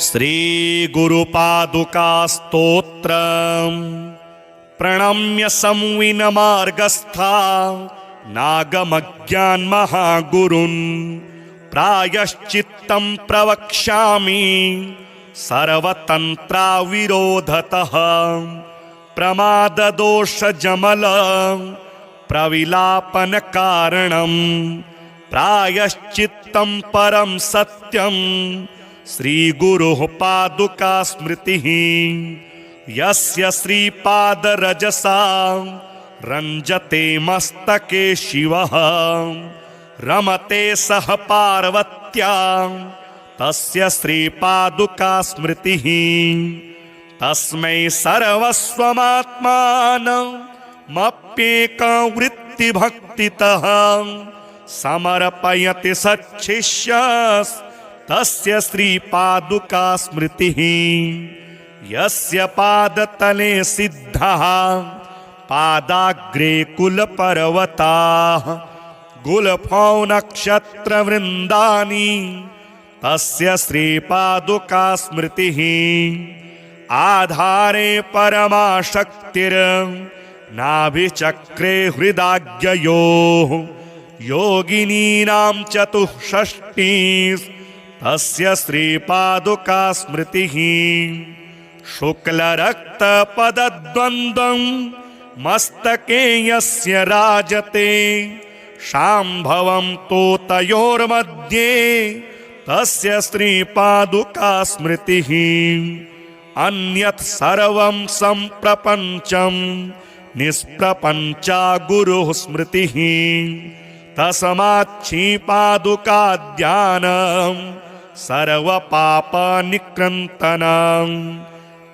श्रीगुरुपादुकास्तोत्रम् प्रणम्य संविनमार्गस्था नागमज्ञान्महागुरुन् प्रायश्चित्तं प्रवक्ष्यामि सर्वतन्त्राविरोधतः प्रमाददोषजमल प्रविलापनकारणं प्रायश्चित्तं परं सत्यं श्रीगुरोः पादुका स्मृतिः यस्य श्रीपादरजसा रञ्जते मस्तके शिवः रमते सह पार्वत्या तस्य श्रीपादुका स्मृतिः तस्मै सर्वस्वमात्मानमप्येकवृत्तिभक्तितः समर्पयति सच्छिष्यस्तस्य श्रीपादुका स्मृतिः यस्य पादतले सिद्धः पादाग्रे कुलपर्वताः गुल्फौ नक्षत्रवृन्दानि तस्य श्रीपादुका स्मृतिः आधारे परमाशक्तिर्नाभिचक्रे हृदाग्ययोः योगिनीनां चतुष्षष्टिः तस्य श्रीपादुका स्मृतिः शुक्लरक्तपदद्वन्द्वं मस्तके यस्य राजते शाम्भवं तोतयोर्मध्ये तस्य श्रीपादुका स्मृतिः अन्यत् सर्वं सम्प्रपञ्चं निष्प्रपञ्चा गुरुः स्मृतिः तस्माच्छीपादुका ध्यानं सर्वपापनिकृन्तनं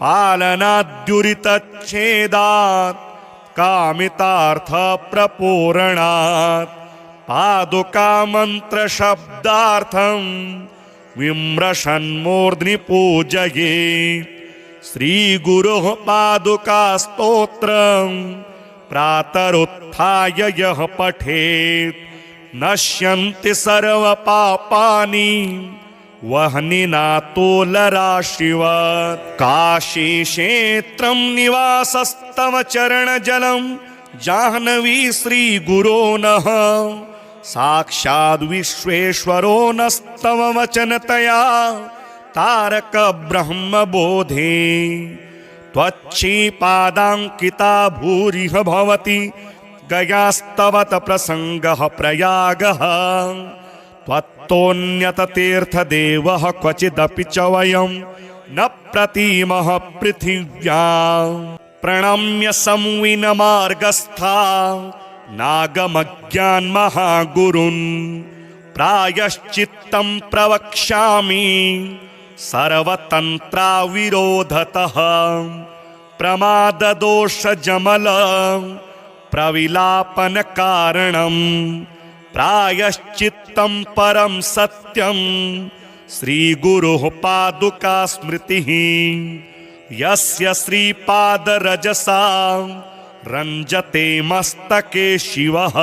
पालनाद्युरितच्छेदात् कामितार्थप्रपूरणात् पादुका मन्त्रशब्दार्थं विम्रशन्मूर्ध्नि पूजयेत् श्रीगुरोः पादुका स्तोत्रं प्रातरुत्थाय यः पठेत् नश्यन्ति सर्वपापानि वह्निनातोलराशिवत् काशीक्षेत्रं निवासस्तव चरणजलं जाह्नवी श्रीगुरो नः साक्षाद् विश्वेश्वरो नस्तव वचनतया तारक ब्रह्मबोधे त्वच्छीपादाङ्किता भूरिह भवति गयास्तवत प्रसङ्गः प्रयागः त्वत्तोऽन्यततीर्थदेवः क्वचिदपि च वयं न प्रतीमः पृथिव्यां प्रणम्य संविनमार्गस्था नागमज्ञान्महागुरुन् प्रायश्चित्तं प्रवक्ष्यामि सर्वतन्त्राविरोधतः प्रमाददोषजमल प्रविलापनकारणं प्रायश्चित्तं परं सत्यं श्रीगुरोः पादुका स्मृतिः यस्य श्रीपादरजसा रञ्जते मस्तके शिवः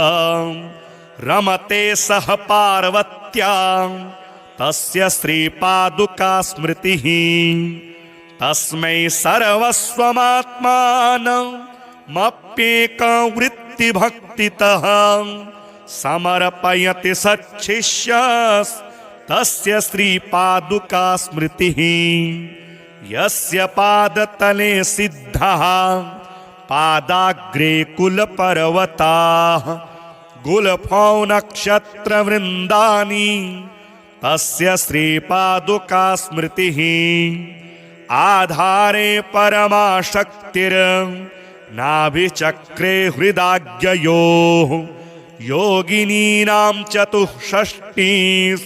रमते सह पार्वत्या तस्य श्रीपादुका स्मृतिः तस्मै सर्वस्वमात्मानमप्येकवृत्तिभक्तितः समर्पयति सच्छिष्यस्तस्य श्रीपादुका स्मृतिः यस्य पादतले सिद्धः पादाग्रे कुलपर्वताः गुल्फौ नक्षत्रवृन्दानि तस्य श्रीपादुका स्मृतिः आधारे परमाशक्तिर्नाभिचक्रे हृदाग्ययोः योगिनीनां चतुष्षष्टिः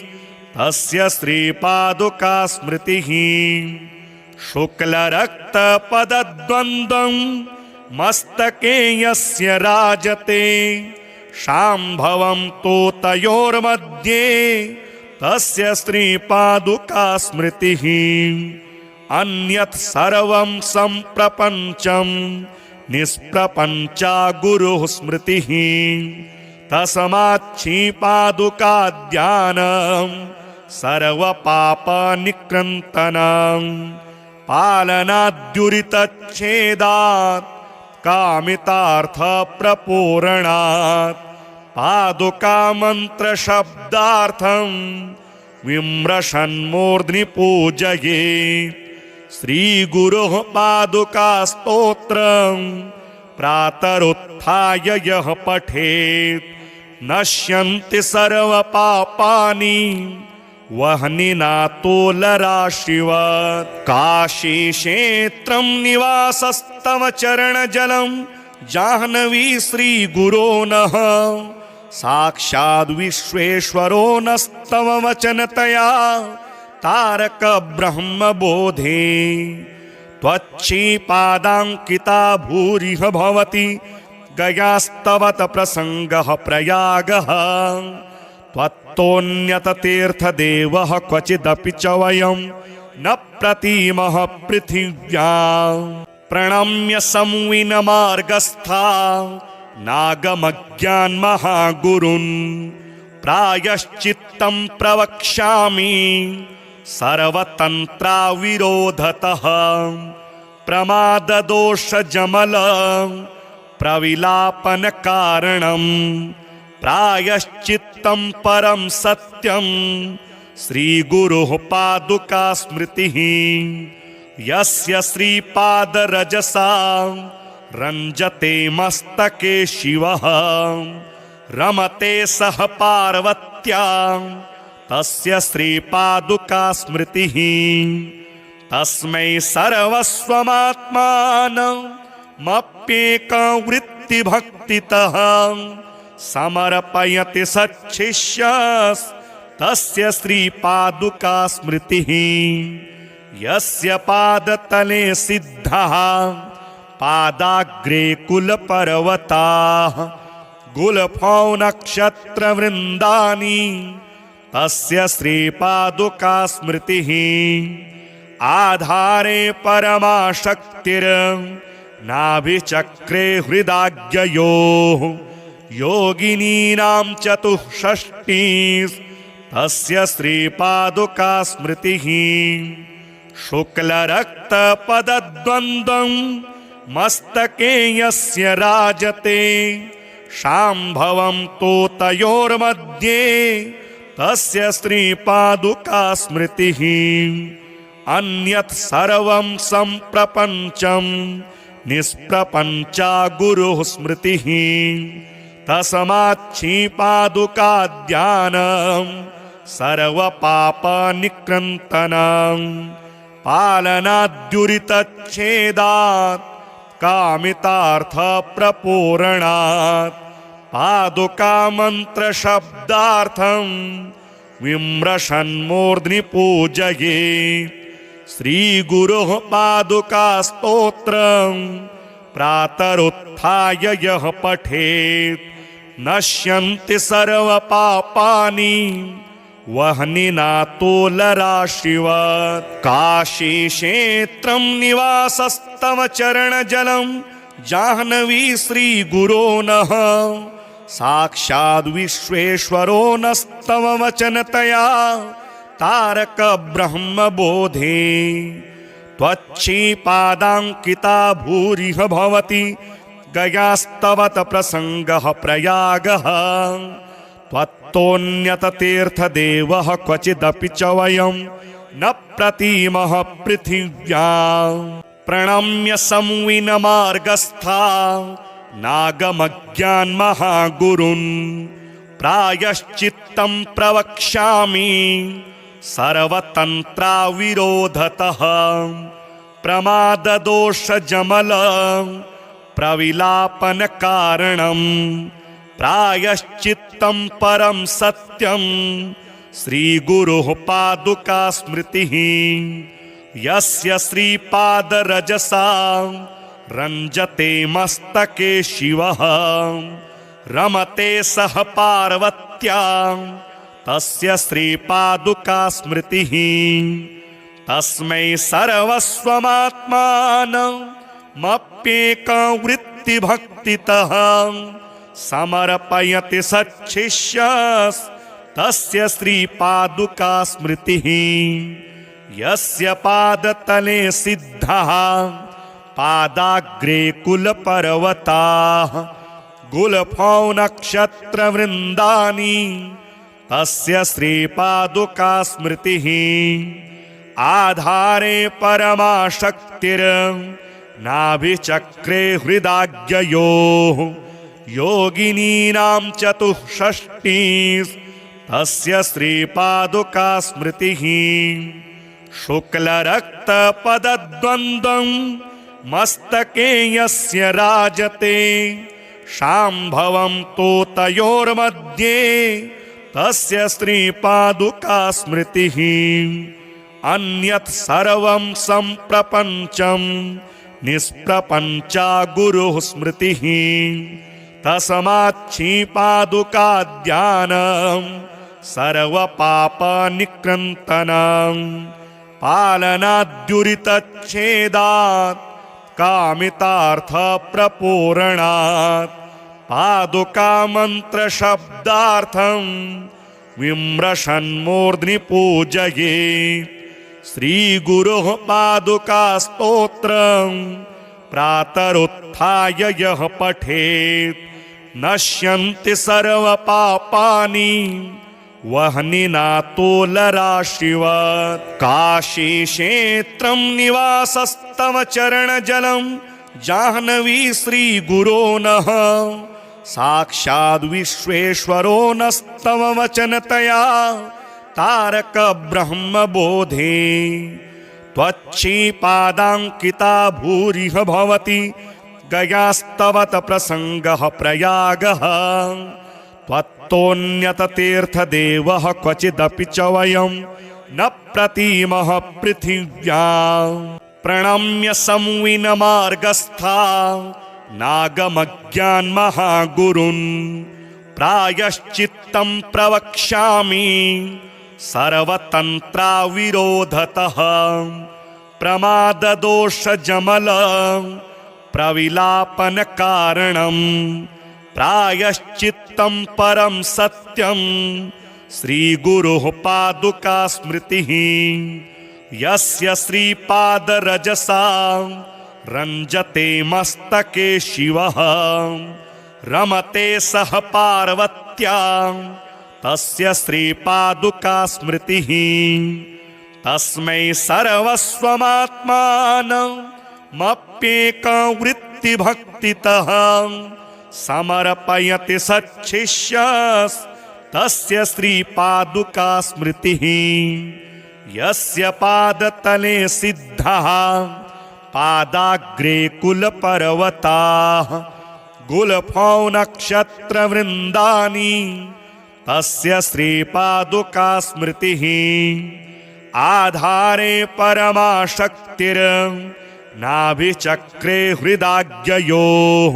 तस्य श्रीपादुका स्मृतिः शुक्लरक्तपदद्वन्द्वं मस्तके यस्य राजते शाम्भवं तोतयोर्मध्ये तस्य श्रीपादुका स्मृतिः अन्यत् सर्वं सम्प्रपञ्चं निष्प्रपञ्चा गुरुः स्मृतिः तस्माच्छीपादुका ध्यानं सर्वपापनिकृन्तनं पालनाद्युरितच्छेदात् कामितार्थप्रपूरणात् पादुकामन्त्रशब्दार्थं विम्रशन्मूर्ध्नि पूजयेत्। श्रीगुरोः पादुकास्तोत्रं प्रातरुत्थाय यः पठेत् नश्यन्ति सर्वपापानि वह्निना तोलराशिवत्। काशीक्षेत्रं निवासस्तव चरणजलं जाह्नवी श्रीगुरो नः साक्षाद् विश्वेश्वरो नस्तव वचनतया तारक ब्रह्मबोधे। त्वच्छीपादाङ्किता भूरिह भवति गयास्तवत प्रसङ्गः प्रयागः। त्वत्तोऽन्यततीर्थदेवः क्वचिदपि च वयं न प्रतीमः पृथिव्याम्। प्रणम्य संविनमार्गस्था नागमज्ञान्महागुरुन् प्रायश्चित्तं प्रवक्ष्यामि सर्वतन्त्राविरोधतः। प्रमाददोषजमल प्रविलापनकारणं प्रायश्चित्तं परं सत्यं श्रीगुरोः पादुका स्मृतिः। यस्य श्रीपादरजसा रञ्जते मस्तके शिवः रमते सह पार्वत्या तस्य श्रीपादुका स्मृतिः। तस्मै सर्वस्वमात्मानमप्येकवृत्तिभक्तितः समर्पयति सच्छिष्यस्तस्य श्रीपादुका स्मृतिः। यस्य पादतले सिद्धः पादाग्रे कुलपर्वताः गुल्फौ नक्षत्रवृन्दानि तस्य श्रीपादुका स्मृतिः। आधारे परमाशक्तिर्नाभिचक्रे हृदाग्ययोः योगिनीनां चतुष्षष्टिः तस्य श्रीपादुका स्मृतिः। शुक्लरक्तपदद्वन्द्वं मस्तके यस्य राजते शाम्भवं तोतयोर्मध्ये तस्य श्रीपादुका स्मृतिः। अन्यत् सर्वं सम्प्रपञ्चं निष्प्रपञ्चा गुरुः स्मृतिः। तस्माच्छीपादुका ध्यानं सर्वपापनिकृन्तनं पालनाद्युरितच्छेदात् कामितार्थप्रपूरणात् पादुकामन्त्रशब्दार्थं विम्रशन्मूर्ध्नि पूजयेत्। श्रीगुरोः पादुकास्तोत्रं प्रातरुत्थाय यः पठेत् नश्यन्ति सर्वपापानि वह्निना तोलराशिवत्। काशीक्षेत्रं निवासस्तव चरणजलं जाह्नवी श्रीगुरो नः साक्षाद् विश्वेश्वरो नस्तव वचनतया तारक ब्रह्मबोधे। त्वच्छीपादाङ्किता भूरिह भवति गयास्तवत प्रसङ्गः प्रयागः। त्वत्तोऽन्यततीर्थदेवः क्वचिदपि च वयं न प्रतीमः पृथिव्याम्। प्रणम्य संविनमार्गस्था नागमज्ञान्महागुरुन् प्रायश्चित्तं प्रवक्ष्यामि सर्वतन्त्राविरोधतः। प्रमाददोषजमल प्रविलापनकारणं प्रायश्चित्तं परं सत्यं श्रीगुरोः पादुका स्मृतिः। यस्य श्रीपादरजसा रञ्जते मस्तके शिवः रमते सह पार्वत्या तस्य श्रीपादुका स्मृतिः। तस्मै सर्वस्वमात्मानमप्येकवृत्तिभक्तितः समर्पयति सच्छिष्यस्तस्य तस्य श्रीपादुका स्मृतिः। यस्य पादतले सिद्धः पादाग्रे कुलपर्वताः गुल्फौ नक्षत्रवृन्दानि तस्य श्रीपादुका स्मृतिः। आधारे परमाशक्तिर्नाभिचक्रे हृदाग्ययोः योगिनीनां चतुष्षष्टिः तस्य श्रीपादुका स्मृतिः। शुक्लरक्तपदद्वन्द्वं मस्तके यस्य राजते शाम्भवं तोतयोर्मध्ये तस्य श्रीपादुका स्मृतिः। अन्यत् सर्वं सम्प्रपञ्चं निष्प्रपञ्चा गुरुः स्मृतिः। तस्माच्छीपादुका ध्यानं सर्वपापनिकृन्तनं पालनाद्युरितच्छेदात् कामितार्थप्रपूरणात् पादुका मन्त्रशब्दार्थं विम्रशन्मूर्ध्नि पूजयेत्। श्रीगुरोः पादुका स्तोत्रं प्रातरुत्थाय यः पठेत् नश्यन्ति सर्वपापानि वह्निना तोलराशिवत्। काशीक्षेत्रं निवासस्तव चरणजलं जाह्नवी श्रीगुरो नः साक्षाद् विश्वेश्वरो नस्तव वचनतया तारक ब्रह्मबोधे। त्वच्छीपादाङ्किता भूरिह भवति गयास्तवत प्रसङ्गः प्रयागः। त्वत्तोऽन्यततीर्थदेवः क्वचिदपि च वयं न प्रतीमः पृथिव्यां। प्रणम्य संविनमार्गस्था नागमज्ञान्महागुरुन् प्रायश्चित्तं प्रवक्ष्यामि सर्वतन्त्राविरोधतः। प्रमाददोषजमल प्रविलापनकारणं प्रायश्चित्तं परं सत्यं श्रीगुरोः पादुका स्मृतिः। यस्य श्रीपादरजसा रञ्जते मस्तके शिवः रमते सह पार्वत्या तस्य श्रीपादुका स्मृतिः। तस्मै सर्वस्वमात्मानमप्येकवृत्तिभक्तितः समर्पयति सच्छिष्यस्तस्य श्रीपादुका स्मृतिः। यस्य पादतले सिद्धः पादाग्रे कुलपर्वताः गुल्फौ नक्षत्रवृन्दानि तस्य श्रीपादुका स्मृतिः। आधारे परमाशक्तिर्नाभिचक्रे हृदाग्ययोः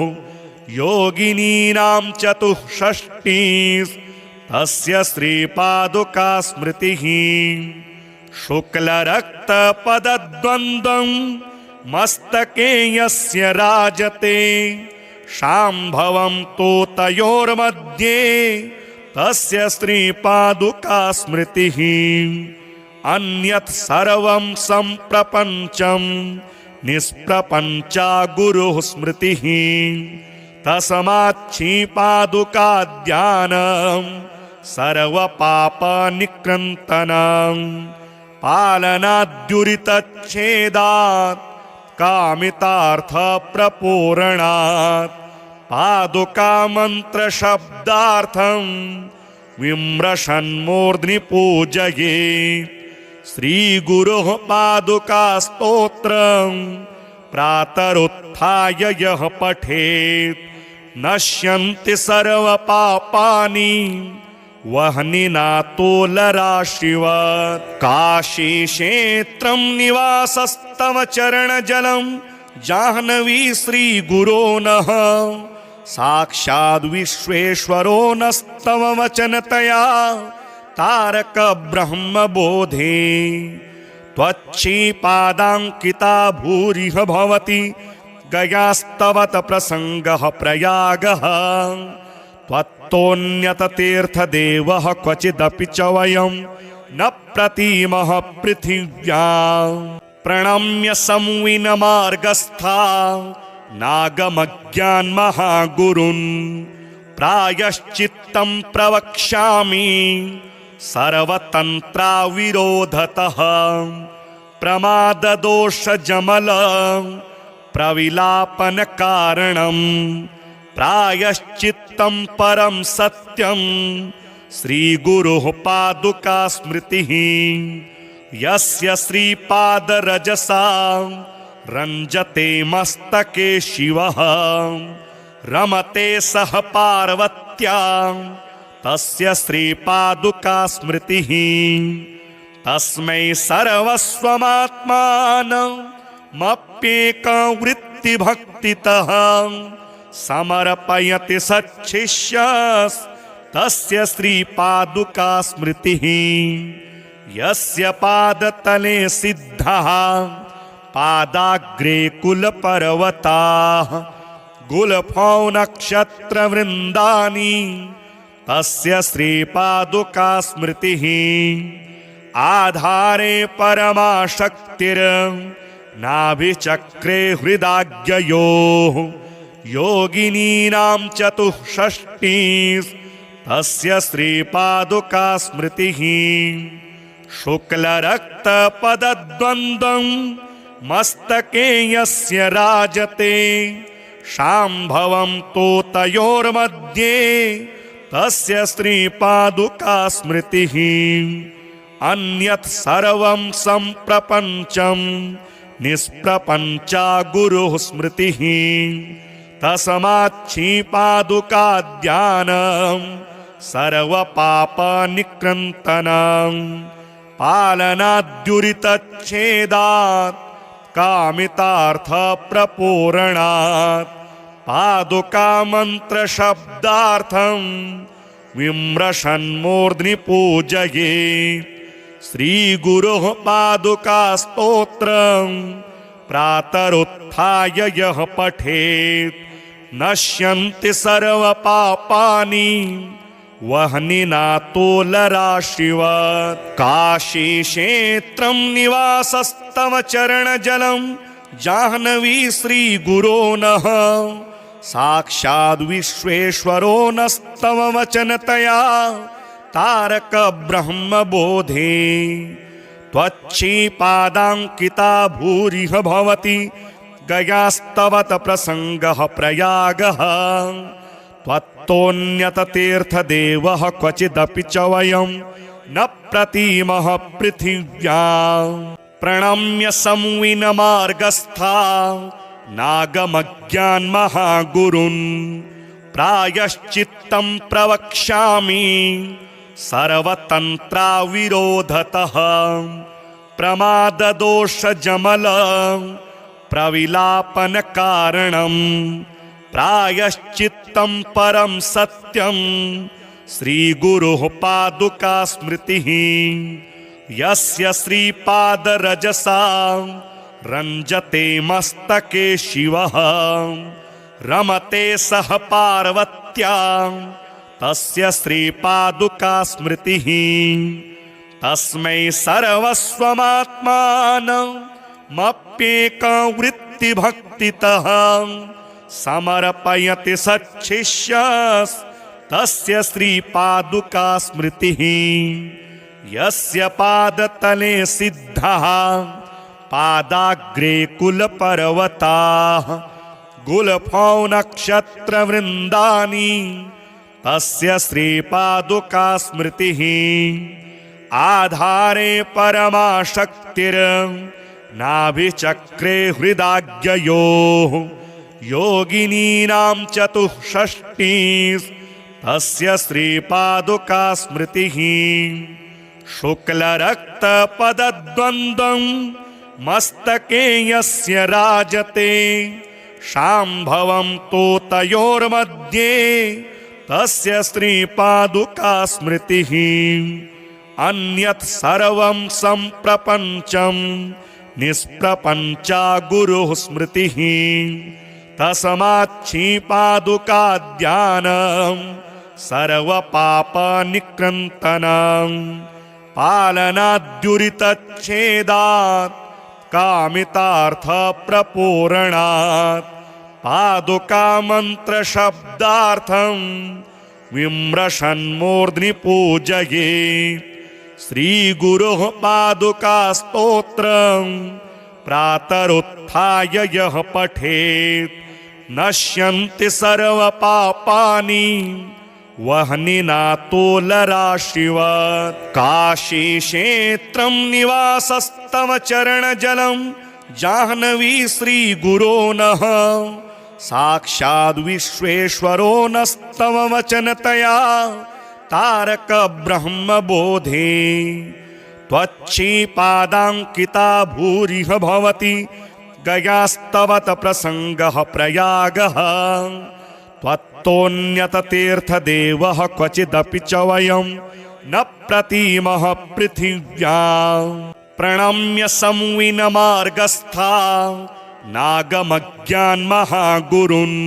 योगिनीनां चतुष्षष्टिः तस्य श्रीपादुका स्मृतिः। शुक्लरक्तपदद्वन्द्वं मस्तके यस्य राजते शाम्भवं तोतयोर्मध्ये तस्य श्रीपादुका स्मृतिः। अन्यत् सर्वं सम्प्रपञ्चं निष्प्रपञ्चा गुरुः स्मृतिः। तस्माच्छीपादुका ध्यानं सर्वपापनिकृन्तनं पालनाद्युरितच्छेदात् कामितार्थप्रपूरणात् पादुका मन्त्रशब्दार्थं विम्रशन्मूर्ध्नि पूजयेत्। श्रीगुरोः पादुका स्तोत्रं प्रातरुत्थाय यः पठेत् नश्यन्ति सर्वपापानि वह्निना तोलराशिवत्। काशीक्षेत्रं निवासस्तव चरणजलं जाह्नवी श्रीगुरो नः साक्षाद् विश्वेश्वरो नस्तव वचनतया तारक ब्रह्मबोधे। त्वच्छीपादाङ्किता भूरिह भवति गयास्तवत प्रसङ्गः प्रयागः। त्वत्तोऽन्यततीर्थदेवः क्वचिदपि च वयं न प्रतीमः पृथिव्याम् प्रणम्य संविनमार्गस्था नागमज्ञान्महागुरुन् प्रायश्चित्तं प्रवक्ष्यामि सर्वतन्त्राविरोधतः प्रमाददोषजमल प्रविलापनकारणम् प्रायश्चित्तं परं सत्यं श्रीगुरोः पादुका स्मृतिः यस्य श्रीपादरजसा रञ्जते मस्तके शिवः रमते सह पार्वत्या तस्य श्रीपादुका स्मृतिः तस्मै सर्वस्वमात्मानमप्येकवृत्तिभक्तितः समर्पयति सच्छिष्यस्तस्य श्रीपादुका स्मृतिः यस्य पादतले सिद्धः पादाग्रे कुलपर्वताः गुल्फौ नक्षत्रवृन्दानि तस्य श्रीपादुका स्मृतिः आधारे परमाशक्तिर्नाभिचक्रे हृदाग्ययोः योगिनीनां चतुष्षष्टिः तस्य श्रीपादुका स्मृतिः शुक्लरक्तपदद्वन्द्वं मस्तके यस्य राजते शाम्भवं तोतयोर्मध्ये तस्य श्रीपादुका स्मृतिः अन्यत् सर्वं सम्प्रपञ्चं निष्प्रपञ्चा गुरुः स्मृतिः तस्माच्छीपादुका ध्यानं सर्वपापनिकृन्तनं पालनाद्युरितच्छेदात् कामितार्थप्रपूरणात् पादुका मन्त्रशब्दार्थं विम्रशन्मूर्ध्नि पूजयेत् श्रीगुरोः पादुका स्तोत्रं प्रातरुत्थाय यः पठेत् नश्यन्ति सर्वपापानि वह्निना तोलराशिवत् काशीक्षेत्रं निवासस्तव चरणजलं जाह्नवी श्रीगुरो नः साक्षाद् विश्वेश्वरो नस्तव वचनतया तारक ब्रह्मबोधे त्वच्छीपादाङ्किता भूरिह भवति गयास्तवत प्रसङ्गः प्रयागः त्वत्तोऽन्यततीर्थदेवः क्वचिदपि च वयं न प्रतीमः पृथिव्याम् प्रणम्य संविनमार्गस्था नागमज्ञान्महागुरुन् प्रायश्चित्तं प्रवक्ष्यामि सर्वतन्त्राविरोधतः प्रमाददोषजमल प्रविलापनकारणम् प्रायश्चित्तं परं सत्यं श्रीगुरोः पादुका स्मृतिः यस्य श्रीपादरजसा रञ्जते मस्तके शिवः रमते सह पार्वत्या तस्य श्रीपादुका स्मृतिः तस्मै सर्वस्वमात्मानमप्येकवृत्तिभक्तितः समर्पयति सच्छिष्यस्तस्य श्रीपादुका स्मृतिः यस्य पादतले सिद्धः पादाग्रे कुलपर्वताः गुल्फौ नक्षत्रवृन्दानि तस्य श्रीपादुका स्मृतिः आधारे परमाशक्तिर्नाभिचक्रे हृदाग्ययोः योगिनीनां चतुष्षष्टिः तस्य श्रीपादुका स्मृतिः शुक्लरक्तपदद्वन्द्वं मस्तके यस्य राजते शाम्भवं तोतयोर्मध्ये तस्य श्रीपादुका स्मृतिः अन्यत् सर्वं सम्प्रपञ्चं निष्प्रपञ्चा गुरुः स्मृतिः तस्माच्छीपादुका ध्यानं सर्वपापनिकृन्तनं पालनाद्युरितच्छेदात् कामितार्थप्रपूरणात् पादुकामन्त्रशब्दार्थं विम्रशन्मूर्ध्नि पूजये श्रीगुरोः पादुकास्तोत्रं प्रातरुत्थाय यः पठेत् नश्यन्ति सर्वपापानि वह्निनातोलराशिवत् काशीक्षेत्रं निवासस्तव चरणजलं जाह्नवी श्रीगुरो नः साक्षाद् विश्वेश्वरो नस्तव वचनतया तारक ब्रह्मबोधे त्वच्छीपादाङ्किता भूरिह भवति गयास्तवत प्रसङ्गः प्रयागः त्वत्तोऽन्यततीर्थदेवः क्वचिदपि च वयं न प्रतीमः पृथिव्यां प्रणम्य संविनमार्गस्था नागमज्ञान्महागुरुन्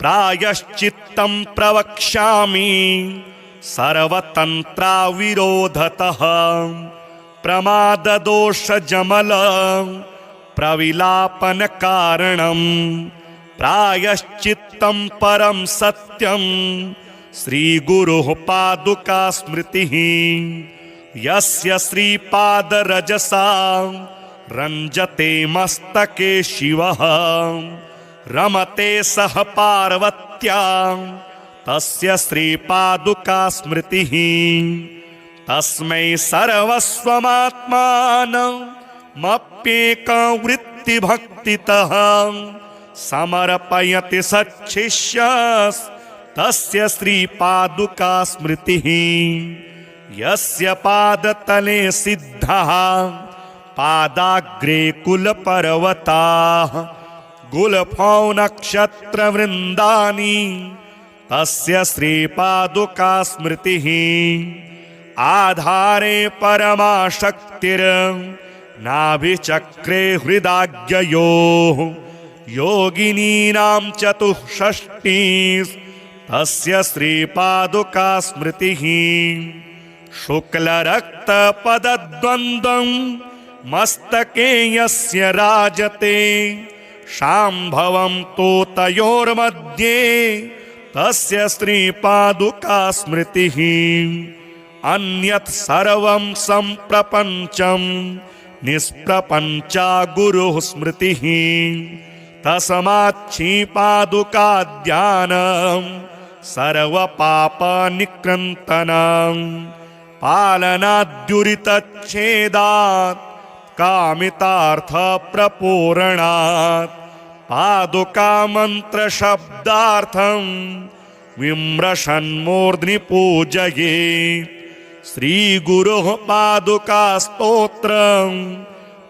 प्रायश्चित्तं प्रवक्ष्यामि सर्वतन्त्राविरोधतः प्रमाददोषजमल प्रविलापनकारणं प्रायश्चित्तं परं सत्यं श्रीगुरोः पादुका स्मृतिः यस्य श्रीपादरजसा रञ्जते मस्तके शिवः रमते सह पार्वत्या तस्य श्रीपादुका स्मृतिः तस्मै सर्वस्वमात्मानमप्येकवृत्तिभक्तितः समर्पयति सच्छिष्यस्तस्य श्रीपादुका स्मृतिः यस्य पादतले सिद्धः पादाग्रे कुलपर्वताः गुल्फौ नक्षत्रवृन्दानि तस्य श्रीपादुका स्मृतिः आधारे परमाशक्तिर्नाभिचक्रे हृदाग्ययोः योगिनीनां चतुष्षष्टिः तस्य श्रीपादुका स्मृतिः शुक्लरक्तपदद्वन्द्वं मस्तके यस्य राजते शाम्भवं तोतयोर्मध्ये तस्य श्रीपादुका स्मृतिः अन्यत् सर्वं सम्प्रपञ्चं निष्प्रपञ्चा गुरुः स्मृतिः तस्माच्छीपादुका ध्यानं सर्वपापनिकृन्तनं पालनाद्युरितच्छेदात् कामितार्थप्रपूरणात् पादुकामन्त्रशब्दार्थं विम्रशन्मूर्ध्नि पूजये श्रीगुरोः पादुका स्तोत्रं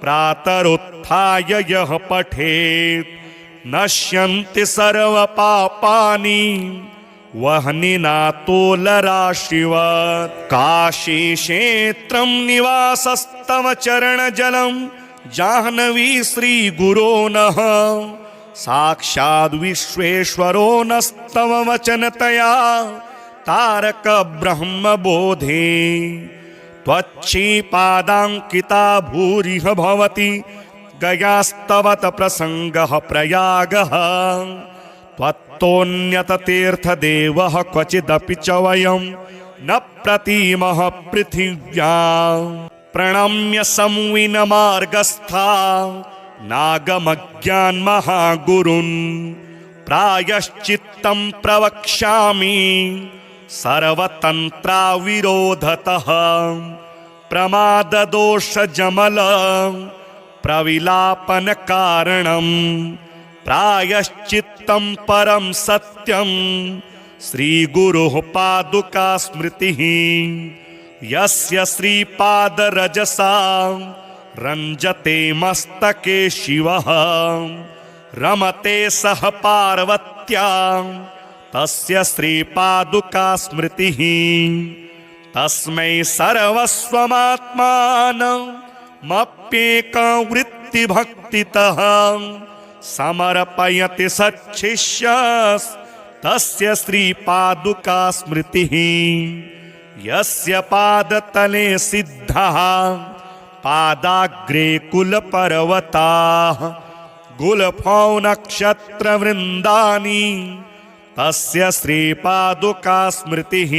प्रातरुत्थाय यः पठेत् नश्यन्ति सर्वपापानि वह्निनातोलराशिवत् काशीक्षेत्रं निवासस्तव चरणजलं जाह्नवी श्रीगुरो नः साक्षाद् विश्वेश्वरो नस्तव वचनतया तारक ब्रह्मबोधे त्वच्छीपादाङ्किता भूरिह भवति गयास्तवत प्रसङ्गः प्रयागः त्वत्तोऽन्यततीर्थदेवः क्वचिदपि च वयं न प्रतीमः पृथिव्यां प्रणम्य संविनमार्गस्था नागमज्ञान्महागुरुन् प्रायश्चित्तं प्रवक्ष्यामि सर्वतन्त्राविरोधतः प्रमाददोषजमल प्रविलापनकारणं प्रायश्चित्तं परं सत्यं श्रीगुरोः पादुका स्मृतिः यस्य श्रीपादरजसा रञ्जते मस्तके शिवः रमते सह पार्वत्या तस्य श्रीपादुका स्मृतिः तस्मै सर्वस्वमात्मानमप्येकवृत्तिभक्तितः समर्पयति सच्छिष्यस्तस्य तस्य श्रीपादुका स्मृतिः। यस्य पादतले सिद्धः पादाग्रे कुलपर्वताः गुल्फौ नक्षत्रवृन्दानि तस्य श्रीपादुका स्मृतिः।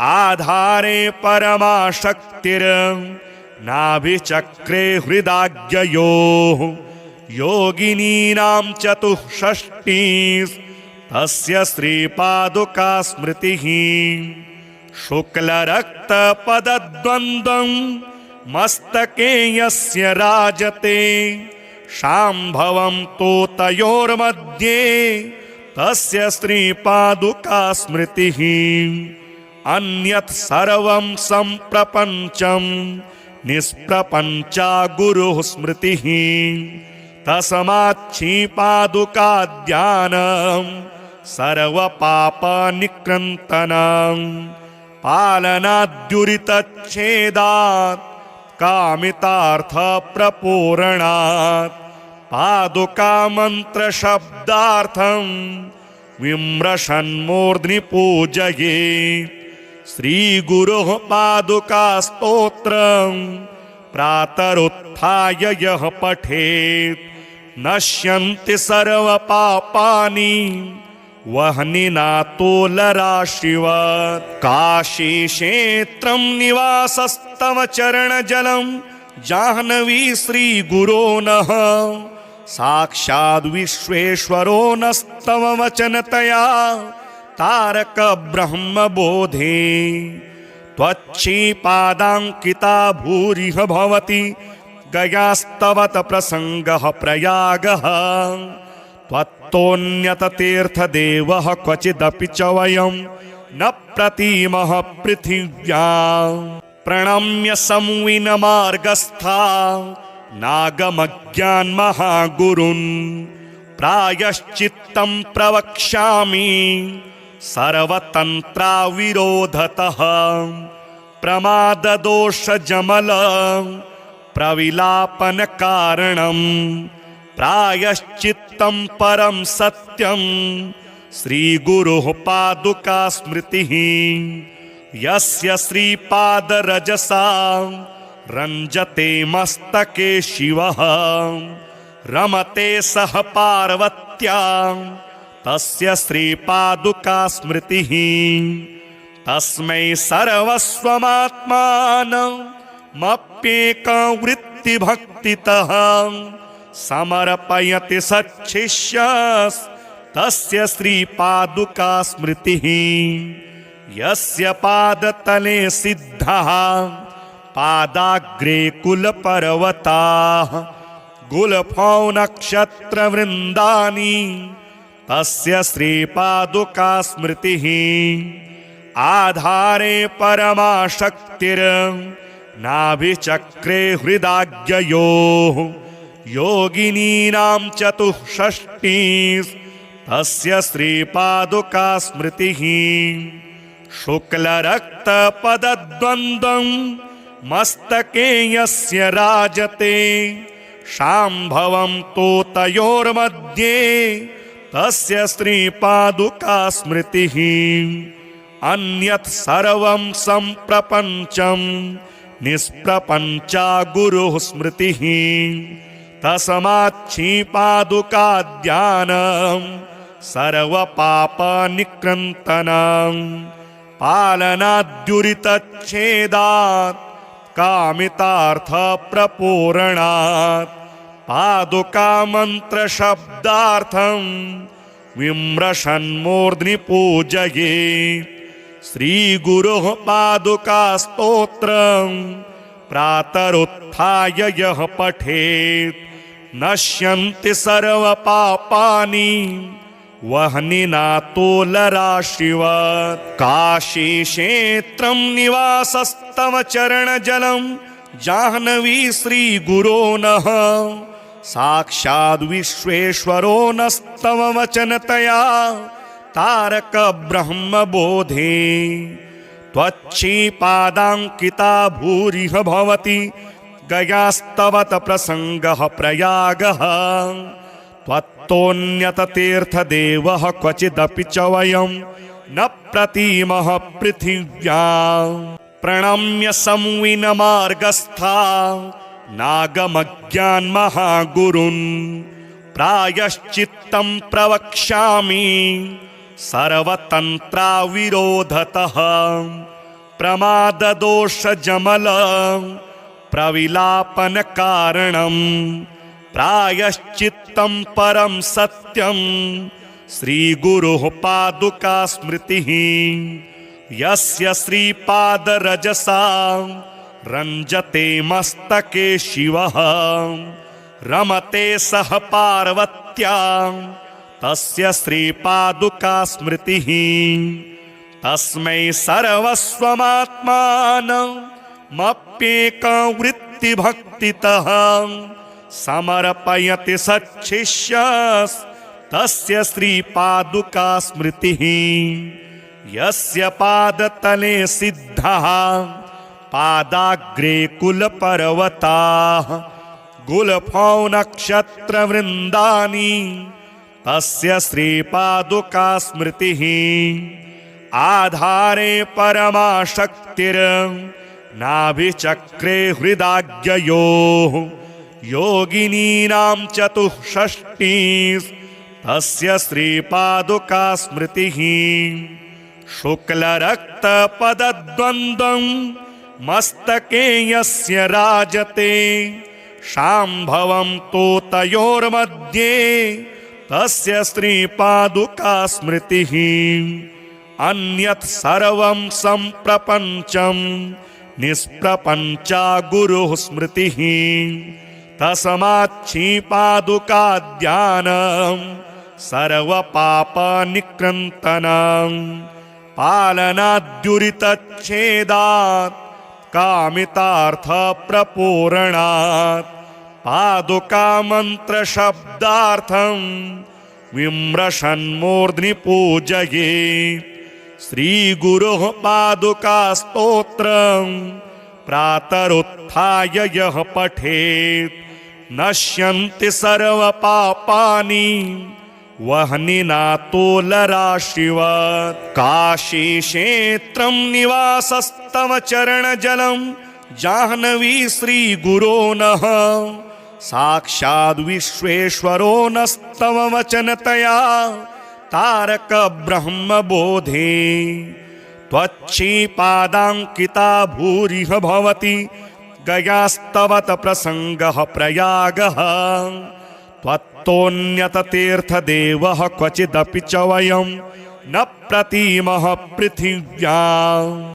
आधारे परमाशक्तिर्नाभिचक्रे हृदाग्ययोः योगिनीनां चतुष्षष्टिः तस्य श्रीपादुका स्मृतिः। शुक्लरक्तपदद्वन्द्वं मस्तके यस्य राजते शाम्भवं तोतयोर्मध्ये तस्य श्रीपादुका स्मृतिः। अन्यत् सर्वं सम्प्रपञ्चं निष्प्रपञ्चा गुरुः स्मृतिः। तस्माच्छीपादुका ध्यानं सर्वपापनिकृन्तनं पालनाद्युरितच्छेदात् कामितार्थप्रपूरणात् पादुका मन्त्रशब्दार्थं विम्रशन्मूर्ध्नि पूजयेत्। श्रीगुरोः पादुका स्तोत्रं प्रातरुत्थाय यः पठेत् नश्यन्ति सर्वपापानि वह्निना तोलराशिवत्। काशीक्षेत्रं निवासस्तव चरणजलं जाह्नवी श्रीगुरो नः साक्षाद् विश्वेश्वरो नस्तव वचनतया तारक ब्रह्मबोधे। त्वच्छीपादाङ्किता भूरिह भवति गयास्तवत प्रसङ्गः प्रयागः। त्वत्तोऽन्यततीर्थदेवः क्वचिदपि च वयं न प्रतीमः पृथिव्यां। प्रणम्य संविनमार्गस्था नागमज्ञान्महागुरुन् प्रायश्चित्तं प्रवक्ष्यामि सर्वतन्त्राविरोधतः। प्रमाददोषजमल प्रविलापनकारणं प्रायश्चित्तं परं सत्यं श्रीगुरोः पादुका स्मृतिः। यस्य श्रीपादरजसा रञ्जते मस्तके शिवः रमते सह पार्वत्या तस्य श्रीपादुका स्मृतिः। तस्मै सर्वस्वमात्मानमप्येकवृत्तिभक्तितः समर्पयति सच्छिष्यस्तस्य श्रीपादुका स्मृतिः। यस्य पादतले सिद्धः पादाग्रे कुलपर्वताः गुल्फौ नक्षत्रवृन्दानि तस्य श्रीपादुका स्मृतिः। आधारे परमाशक्तिर्नाभिचक्रे हृदाग्ययोः योगिनीनां चतुष्षष्टिः तस्य श्रीपादुका स्मृतिः। शुक्लरक्तपदद्वन्द्वं मस्तके यस्य राजते शाम्भवं तोतयोर्मध्ये तस्य श्रीपादुका स्मृतिः। अन्यत् सर्वं सम्प्रपञ्चं निष्प्रपञ्चा गुरुः स्मृतिः। तस्माच्छीपादुका ध्यानं सर्वपापनिकृन्तनं पालनाद्युरितच्छेदात् कामितार्थप्रपूरणात् पादुका मन्त्रशब्दार्थं विम्रशन्मूर्ध्नि पूजयेत्। श्रीगुरोः पादुका स्तोत्रं प्रातरुत्थाय यः पठेत् नश्यन्ति सर्वपापानि वह्निना तोलराशिवत्। काशीक्षेत्रं निवासस्तव चरणजलं जाह्नवी श्रीगुरो नः साक्षाद् विश्वेश्वरो नस्तव वचनतया तारक ब्रह्मबोधे। त्वच्छीपादाङ्किता भूरिह भवति गयास्तवत प्रसङ्गः प्रयागः। त्वत्तोऽन्यततीर्थदेवः क्वचिदपि च वयं न प्रतीमः पृथिव्याम् प्रणम्य संविनमार्गस्था नागमज्ञान्महागुरुन् प्रायश्चित्तं प्रवक्ष्यामि सर्वतन्त्राविरोधतः प्रमाददोषजमल प्रविलापनकारणम् प्रायश्चित्तं परं सत्यं श्रीगुरोः पादुका स्मृतिः यस्य श्रीपादरजसा रञ्जते मस्तके शिवः रमते सह पार्वत्या तस्य श्रीपादुका स्मृतिः तस्मै सर्वस्वमात्मानमप्येकवृत्तिभक्तितः समर्पयति सच्छिष्यस्तस्य श्रीपादुका स्मृतिः यस्य पादतले सिद्धः पादाग्रे कुलपर्वताः गुल्फौ नक्षत्रवृन्दानि तस्य श्रीपादुका स्मृतिः आधारे परमाशक्तिर्नाभिचक्रे हृदाग्ययोः योगिनीनां चतुष्षष्टिः तस्य श्रीपादुका स्मृतिः शुक्लरक्तपदद्वन्द्वं मस्तके यस्य राजते शाम्भवं तोतयोर्मध्ये तस्य श्रीपादुका स्मृतिः अन्यत् सर्वं सम्प्रपञ्चं निष्प्रपञ्चा गुरुः स्मृतिः तस्माच्छीपादुका ध्यानं सर्वपापनिकृन्तनं पालनाद्युरितच्छेदात् कामितार्थप्रपूरणात् पादुका मन्त्रशब्दार्थं विम्रशन्मूर्ध्नि पूजयेत् श्रीगुरोः पादुका स्तोत्रं प्रातरुत्थाय यः पठेत् नश्यन्ति सर्वपापानि वह्निना तोलराशिवत् काशीक्षेत्रं निवासस्तव चरणजलं जाह्नवी श्रीगुरो नः साक्षाद् विश्वेश्वरो नस्तव वचनतया तारक ब्रह्मबोधे त्वच्छीपादाङ्किता भूरिह भवति गयास्तवत प्रसङ्गः प्रयागः त्वत्तोऽन्यततीर्थदेवः क्वचिदपि च वयं न प्रतीमः पृथिव्याम्।